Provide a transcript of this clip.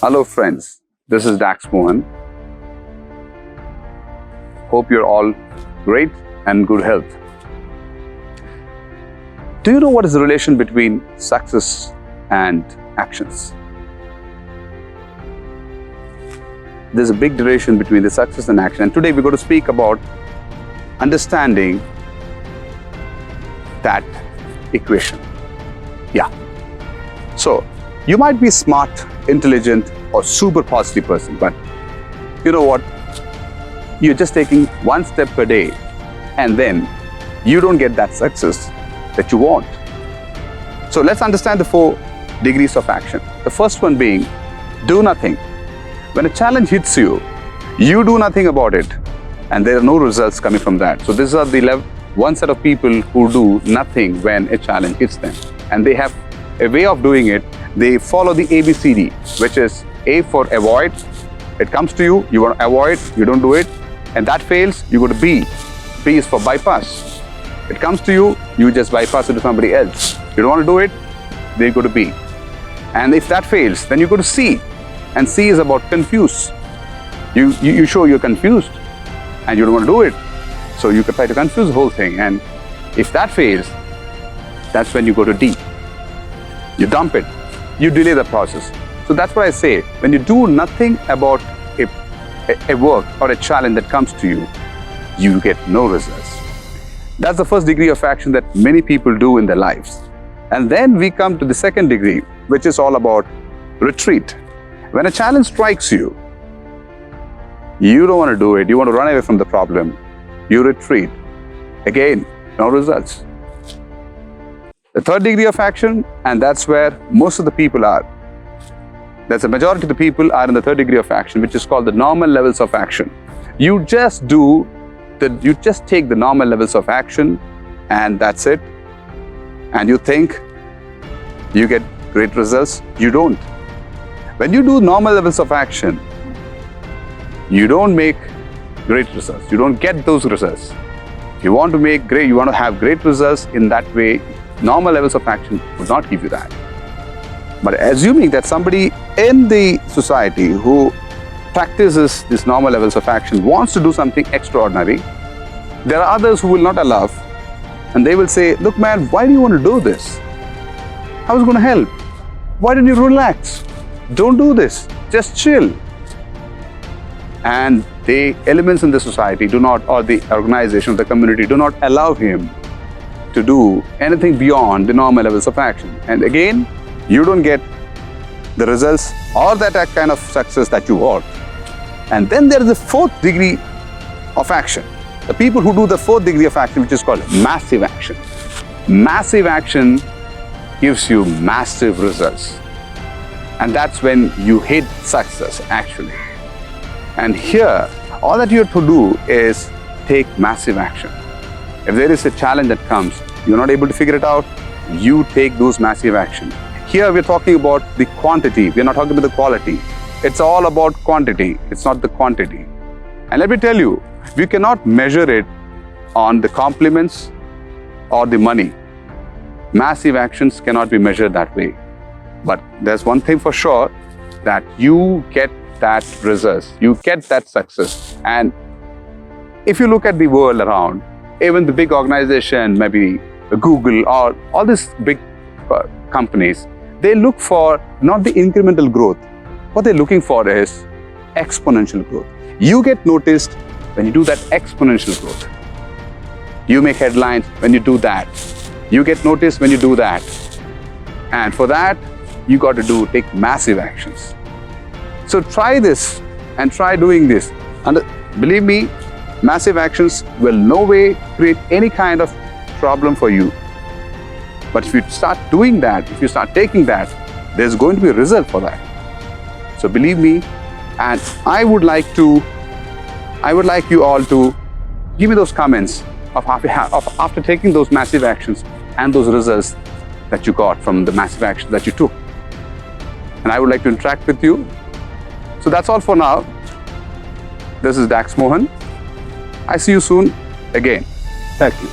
Hello friends, this is 𝗃𝗵𝗿𝗲. Hope you're all great and good health. Do you know what is the relation between success and actions? There's a big relation between the success and action, and today we're going to speak about understanding that equation. Yeah. So, you might be smart, intelligent, or super positive person, but you know what? You're just taking one step per day, and then you don't get that success that you want. So let's understand the 4 degrees of action. The first one being, do nothing. When a challenge hits you, you do nothing about it, and there are no results coming from that. So these are the one set of people who do nothing when a challenge hits them, and they have a way of doing it. They follow the ABCD, which is A for avoid. It comes to you, you want to avoid, you don't do it, and that fails, you go to B. B is for bypass. It comes to you, you just bypass it to somebody else. You don't want to do it, then you go to B. And if that fails, then you go to C. And C is about confuse. You show you're confused and you don't want to do it. So you can try to confuse the whole thing. And if that fails, that's when you go to D. You dump it. You delay the process. So that's what I say. When you do nothing about a work or a challenge that comes to you, you get no results. That's the first degree of action that many people do in their lives. And then we come to the second degree, which is all about retreat. When a challenge strikes you, you don't want to do it. You want to run away from the problem. You retreat. Again, no results. The third degree of action, and that's where most of the people are. That's a majority of the people are in the third degree of action, which is called the normal levels of action. You just take the normal levels of action, and that's it. And you think you get great results. You don't. When you do normal levels of action, you don't make great results. You don't get those results. You want to have great results in that way. Normal levels of action would not give you that. But assuming that somebody in the society who practices these normal levels of action wants to do something extraordinary, there are others who will not allow, and they will say, look man, why do you want to do this? How is it going to help? Why don't you relax? Don't do this, just chill. And the elements in the society or the organization, the community do not allow him to do anything beyond the normal levels of action. And again, you don't get the results or that kind of success that you want. And then there is the 4th degree of action. The people who do the 4th degree of action, which is called massive action. Massive action gives you massive results. And that's when you hit success, actually. And here, all that you have to do is take massive action. If there is a challenge that comes, you're not able to figure it out, you take those massive action. Here we're talking about the quantity, we're not talking about the quality. It's all about quantity, it's not the quantity. And let me tell you, we cannot measure it on the compliments or the money. Massive actions cannot be measured that way. But there's one thing for sure, that you get that results, you get that success. And if you look at the world around, even the big organization, maybe Google or all these big companies, they look for not the incremental growth. What they're looking for is exponential growth. You get noticed when you do that exponential growth. You make headlines when you do that. You get noticed when you do that. And for that, you got to take massive actions. So try this and try doing this. And believe me, massive actions will no way create any kind of problem for you. But if you start doing that, if you start taking that, there's going to be a result for that. So believe me, and I would like you all to give me those comments of after taking those massive actions and those results that you got from the massive action that you took. And I would like to interact with you. So that's all for now. This is 𝗃𝗵𝗿𝗲. I see you soon again. Thank you.